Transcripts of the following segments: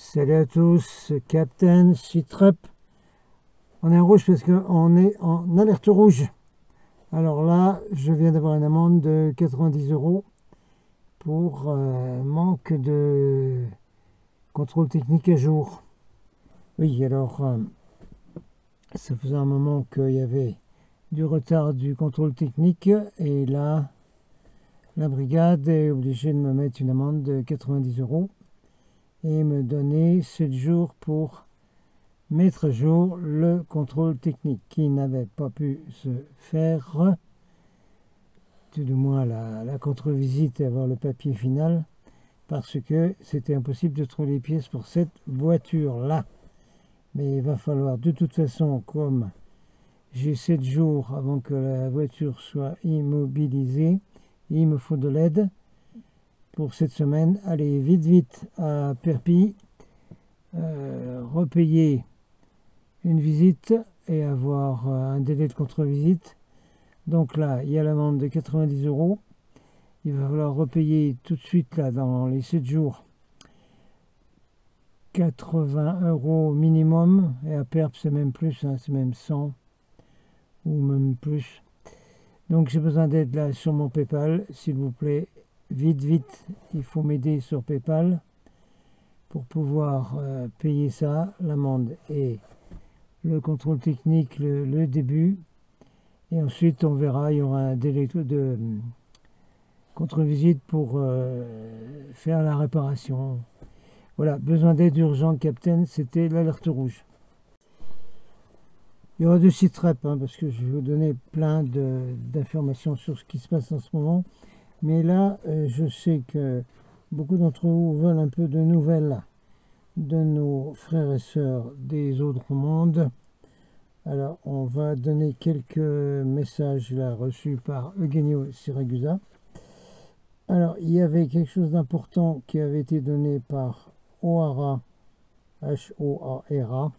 Salut à tous, Captain Citrep. On est en rouge parce qu'on est en alerte rouge. Alors là, je viens d'avoir une amende de 90 € pour manque de contrôle technique à jour. Oui, alors ça faisait un moment qu'il y avait du retard du contrôle technique et là, la brigade est obligée de me mettre une amende de 90 € et me donner 7 jours pour mettre à jour le contrôle technique qui n'avait pas pu se faire, tout du moins la contre-visite et avoir le papier final, parce que c'était impossible de trouver les pièces pour cette voiture-là. Mais il va falloir de toute façon, comme j'ai 7 jours avant que la voiture soit immobilisée, il me faut de l'aide pour cette semaine. Aller vite à Perpignan, repayer une visite et avoir un délai de contre-visite. Donc là, il y a l'amende de 90 €. Il va falloir repayer tout de suite, là, dans les 7 jours, 80 € minimum. Et à Perp, c'est même plus, hein, c'est même 100 ou même plus. Donc j'ai besoin d'aide là sur mon PayPal, s'il vous plaît. Vite, il faut m'aider sur PayPal pour pouvoir payer ça, l'amende et le contrôle technique, le début, et ensuite on verra, il y aura un délai de contre-visite pour faire la réparation. Voilà, besoin d'aide urgente, Captain, c'était l'alerte rouge. Il y aura 2 sites rep, hein, parce que je vais vous donner plein d'informations sur ce qui se passe en ce moment, mais là, je sais que beaucoup d'entre vous veulent un peu de nouvelles de nos frères et sœurs des autres mondes. Alors, on va donner quelques messages là reçus par Eugenio Siragusa. Alors, il y avait quelque chose d'important qui avait été donné par O'Hara, H-O-A-R-A.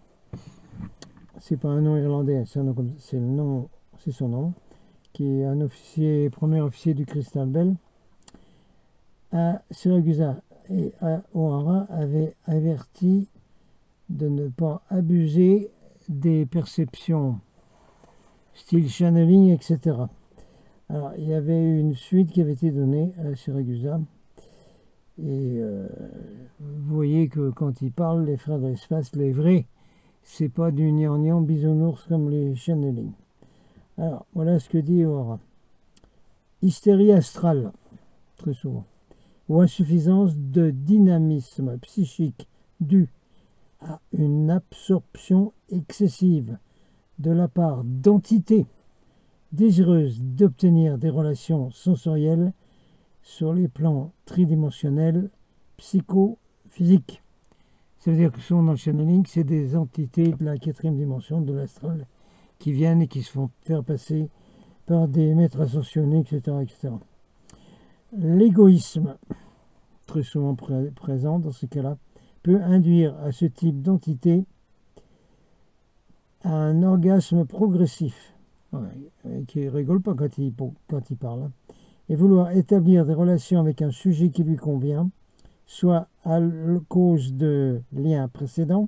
C'est pas un nom irlandais, c'est son nom, qui est un officier, premier officier du Crystal Bell. Siragusa et O'Hara avaient averti de ne pas abuser des perceptions style channeling, etc. Alors, il y avait une suite qui avait été donnée à Siragusa. Et vous voyez que quand ils parlent, les frères de l'espace, les vrais, c'est pas du gnangnan bisounours comme les channeling. Alors, voilà ce que dit O'Hara. Hystérie astrale, très souvent, ou insuffisance de dynamisme psychique due à une absorption excessive de la part d'entités désireuses d'obtenir des relations sensorielles sur les plans tridimensionnels psychophysiques. Ça veut dire que souvent dans le channeling, c'est des entités de la 4e dimension, de l'astral, qui viennent et qui se font faire passer par des maîtres ascensionnés, etc. L'égoïsme, très souvent présent dans ce cas-là, peut induire à ce type d'entité un orgasme progressif, qui ne rigole pas quand il parle, et vouloir établir des relations avec un sujet qui lui convient, soit à cause de liens précédents,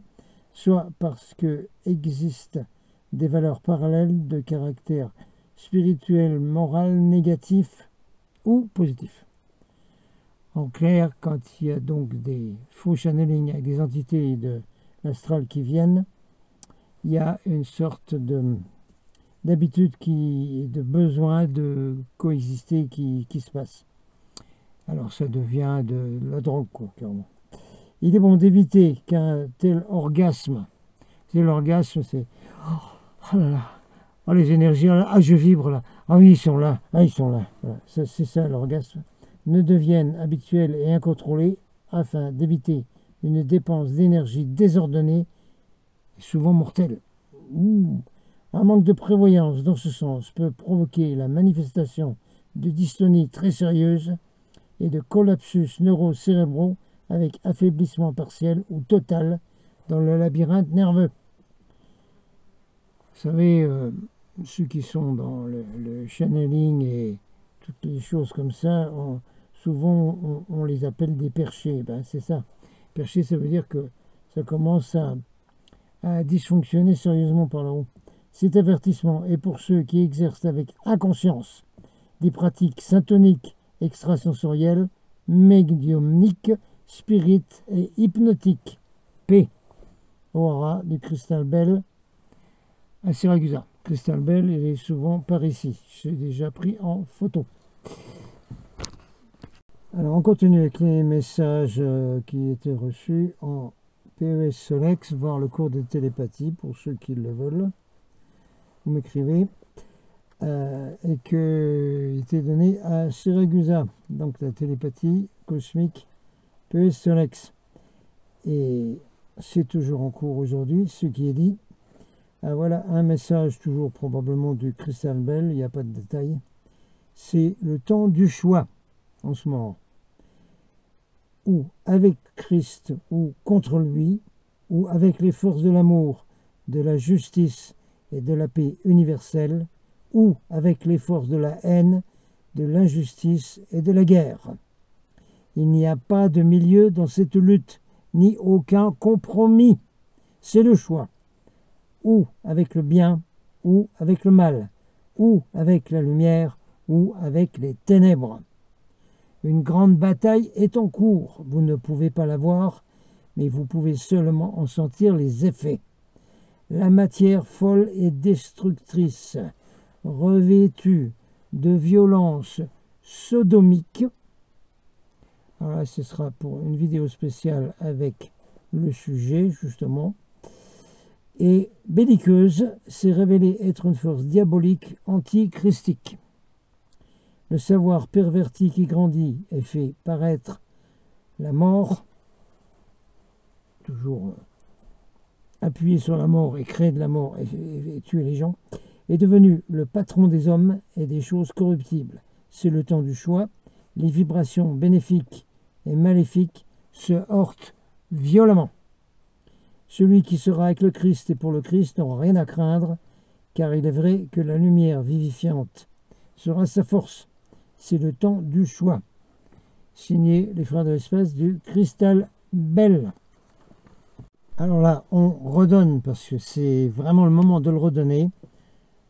soit parce que existent des valeurs parallèles de caractère spirituel, moral, négatif ou positif. En clair, quand il y a donc des faux channeling avec des entités de l'astral qui viennent, il y a une sorte d'habitude, de besoin de coexister qui se passe. Alors ça devient de la drogue, quoi, clairement. Il est bon d'éviter qu'un tel orgasme, c'est l'orgasme, c'est oh là là, oh les énergies, ah je vibre là, ah oui ils sont là, voilà. C'est ça l'orgasme, ne deviennent habituels et incontrôlés afin d'éviter une dépense d'énergie désordonnée et souvent mortelle. Un manque de prévoyance dans ce sens peut provoquer la manifestation de dystonies très sérieuses et de collapsus neurocérébraux avec affaiblissement partiel ou total dans le labyrinthe nerveux. Vous savez, ceux qui sont dans le channeling et toutes les choses comme ça, souvent on les appelle des perchés. Ben, c'est ça. Perché, ça veut dire que ça commence à dysfonctionner sérieusement par là-haut. Cet avertissement est pour ceux qui exercent avec inconscience des pratiques syntoniques, extrasensorielles, médiumniques, spirites et hypnotiques. P. Aura du Crystal Bell à Siracusa. Crystal Bell, il est souvent par ici. J'ai déjà pris en photo. Alors, on continue avec les messages qui étaient reçus en PES Solex, voir le cours de télépathie pour ceux qui le veulent. Vous m'écrivez. Et qu'il était donné à Siracusa, donc la télépathie cosmique PES Solex. Et c'est toujours en cours aujourd'hui, ce qui est dit. Voilà un message toujours probablement du Crystal Bell, il n'y a pas de détails. C'est le temps du choix en ce moment. Ou avec Christ, ou contre lui, ou avec les forces de l'amour, de la justice et de la paix universelle, ou avec les forces de la haine, de l'injustice et de la guerre. Il n'y a pas de milieu dans cette lutte, ni aucun compromis. C'est le choix. Ou avec le bien, ou avec le mal, ou avec la lumière, ou avec les ténèbres. Une grande bataille est en cours. Vous ne pouvez pas la voir, mais vous pouvez seulement en sentir les effets. La matière folle et destructrice, revêtue de violence sodomique. Alors là, ce sera pour une vidéo spéciale avec le sujet, justement. Et belliqueuse, s'est révélée être une force diabolique antichristique. Le savoir perverti qui grandit et fait paraître la mort, toujours appuyer sur la mort et créer de la mort et tuer les gens, est devenu le patron des hommes et des choses corruptibles. C'est le temps du choix. Les vibrations bénéfiques et maléfiques se heurtent violemment. Celui qui sera avec le Christ et pour le Christ n'aura rien à craindre, car il est vrai que la lumière vivifiante sera sa force. C'est le temps du choix. Signé les frères de l'espace du Crystal Bell. Alors là, on redonne, parce que c'est vraiment le moment de le redonner,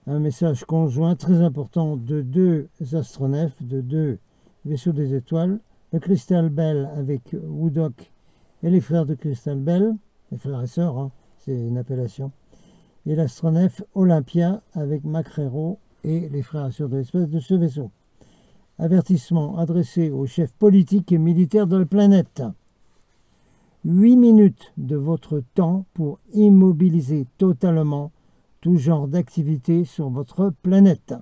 un message conjoint très important de deux astronefs, de deux vaisseaux des étoiles, le Crystal Bell avec Woodok et les frères de Crystal Bell, les frères et sœurs, hein, c'est une appellation, et l'astronef Olympia avec Macrero et les frères et sœurs de l'espace de ce vaisseau. Avertissement adressé aux chefs politiques et militaires de la planète. 8 minutes de votre temps pour immobiliser totalement tout genre d'activité sur votre planète.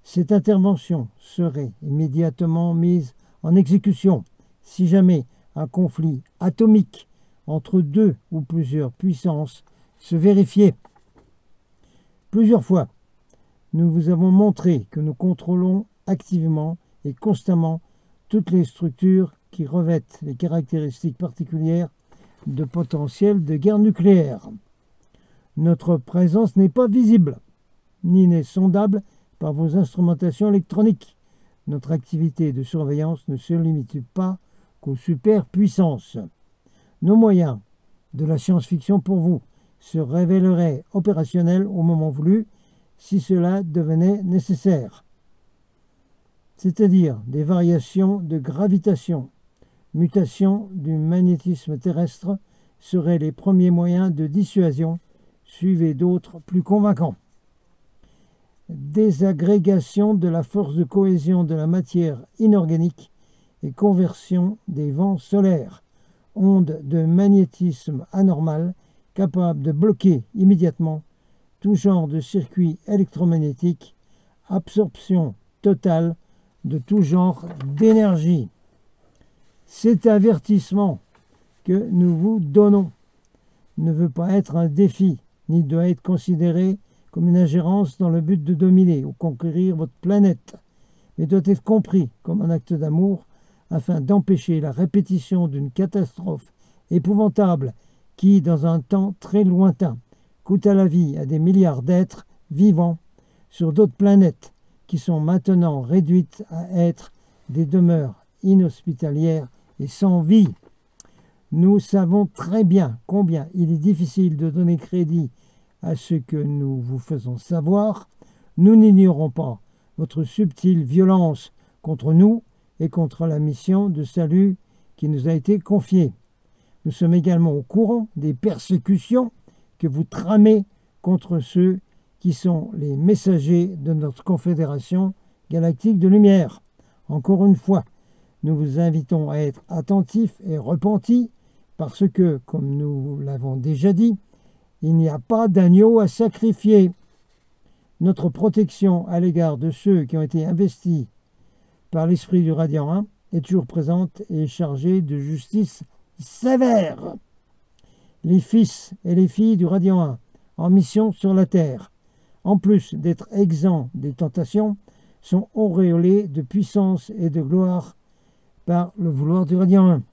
Cette intervention serait immédiatement mise en exécution si jamais un conflit atomique entre deux ou plusieurs puissances se vérifiait. Plusieurs fois, nous vous avons montré que nous contrôlons activement et constamment toutes les structures qui revêtent les caractéristiques particulières de potentiel de guerre nucléaire. Notre présence n'est pas visible, ni n'est sondable par vos instrumentations électroniques. Notre activité de surveillance ne se limite pas qu'aux superpuissances. Nos moyens de la science-fiction pour vous se révéleraient opérationnels au moment voulu si cela devenait nécessaire. C'est-à-dire des variations de gravitation, mutations du magnétisme terrestre seraient les premiers moyens de dissuasion, suivez d'autres plus convaincants. Désagrégation de la force de cohésion de la matière inorganique et conversion des vents solaires, ondes de magnétisme anormal capables de bloquer immédiatement tout genre de circuit électromagnétique, absorption totale de tout genre d'énergie. Cet avertissement que nous vous donnons ne veut pas être un défi, ni doit être considéré comme une ingérence dans le but de dominer ou conquérir votre planète, mais doit être compris comme un acte d'amour afin d'empêcher la répétition d'une catastrophe épouvantable qui, dans un temps très lointain, coûta la vie à des milliards d'êtres vivants sur d'autres planètes qui sont maintenant réduites à être des demeures inhospitalières et sans vie. Nous savons très bien combien il est difficile de donner crédit à ce que nous vous faisons savoir. Nous n'ignorons pas votre subtile violence contre nous et contre la mission de salut qui nous a été confiée. Nous sommes également au courant des persécutions que vous tramez contre ceux qui sont les messagers de notre confédération galactique de lumière. Encore une fois, nous vous invitons à être attentifs et repentis parce que, comme nous l'avons déjà dit, il n'y a pas d'agneau à sacrifier. Notre protection à l'égard de ceux qui ont été investis par l'esprit du Radiant 1 est toujours présente et chargée de justice sévère. Les fils et les filles du Radiant 1 en mission sur la terre, en plus d'être exempts des tentations, sont auréolés de puissance et de gloire par le vouloir du Radiant 1.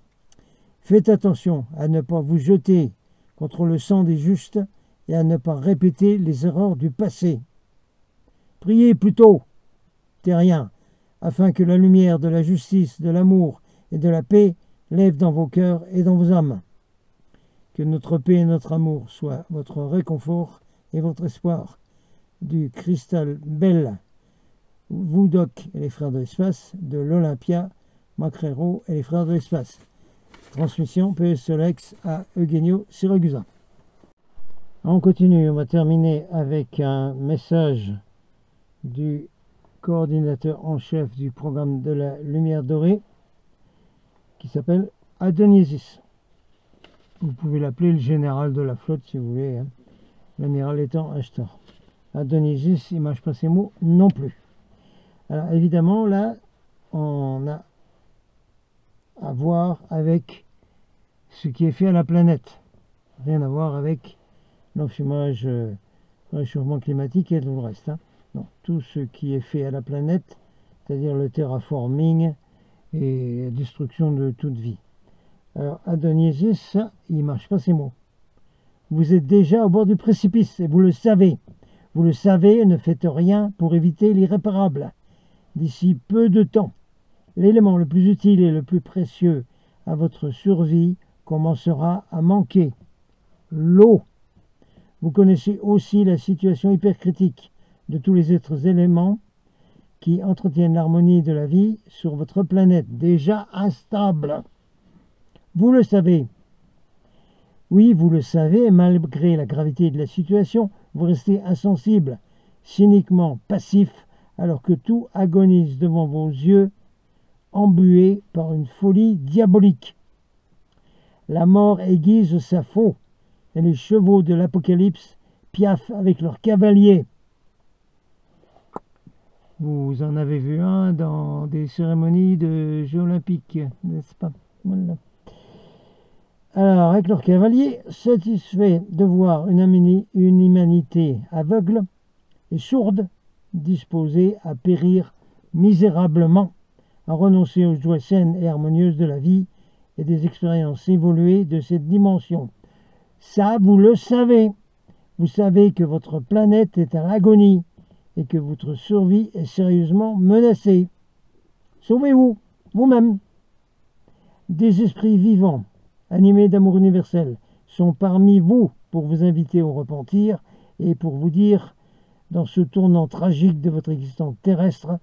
Faites attention à ne pas vous jeter contre le sang des justes et à ne pas répéter les erreurs du passé. Priez plutôt, terriens, afin que la lumière de la justice, de l'amour et de la paix lève dans vos cœurs et dans vos âmes. Que notre paix et notre amour soient votre réconfort et votre espoir. Du Cristal Bell, Voudoc et les frères de l'espace, de l'Olympia, Macrero et les frères de l'espace. Transmission PS Solex à Eugenio Siragusa. On continue, on va terminer avec un message du coordinateur en chef du programme de la Lumière Dorée qui s'appelle Adonisis. Vous pouvez l'appeler le général de la flotte si vous voulez, hein. L'amiral étant Ashtar. Adonisis, il ne mâche pas ses mots non plus. Alors évidemment, là, on a à voir avec ce qui est fait à la planète. Rien à voir avec l'enfumage, le réchauffement climatique et tout le reste. Hein. Non, tout ce qui est fait à la planète, c'est-à-dire le terraforming et la destruction de toute vie. Alors Adonisis, il ne mâche pas ses mots. Vous êtes déjà au bord du précipice et vous le savez. Vous le savez, ne faites rien pour éviter l'irréparable. D'ici peu de temps, l'élément le plus utile et le plus précieux à votre survie commencera à manquer. L'eau. Vous connaissez aussi la situation hypercritique de tous les autres éléments qui entretiennent l'harmonie de la vie sur votre planète, déjà instable. Vous le savez. Oui, vous le savez, malgré la gravité de la situation, vous restez insensible, cyniquement passif, alors que tout agonise devant vos yeux, embué par une folie diabolique. La mort aiguise sa faux, et les chevaux de l'Apocalypse piaffent avec leurs cavaliers. Vous en avez vu un dans des cérémonies de Jeux olympiques, n'est-ce pas? Voilà. Alors, avec leurs cavaliers, satisfaits de voir une humanité aveugle et sourde, disposée à périr misérablement, à renoncer aux joies saines et harmonieuses de la vie et des expériences évoluées de cette dimension. Ça, vous le savez. Vous savez que votre planète est à l'agonie et que votre survie est sérieusement menacée. Sauvez-vous, vous-même. Des esprits vivants, animés d'amour universel, sont parmi vous pour vous inviter au repentir et pour vous dire, dans ce tournant tragique de votre existence terrestre,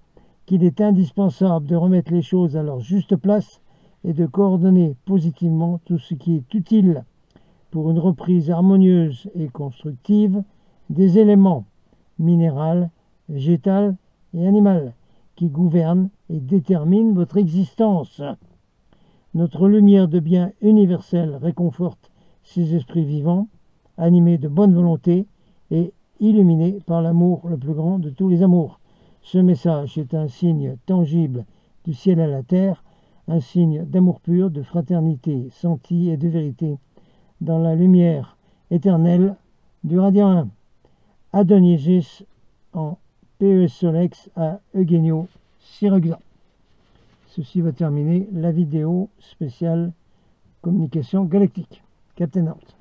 qu'il est indispensable de remettre les choses à leur juste place et de coordonner positivement tout ce qui est utile pour une reprise harmonieuse et constructive des éléments minéral, végétal et animal qui gouvernent et déterminent votre existence. Notre lumière de bien universelle réconforte ces esprits vivants, animés de bonne volonté et illuminés par l'amour le plus grand de tous les amours. Ce message est un signe tangible du ciel à la terre, un signe d'amour pur, de fraternité sentie et de vérité dans la lumière éternelle du Radiant 1. Adonisis en PES Solex à Eugenio Siragusa. Ceci va terminer la vidéo spéciale communication galactique. Captain Out.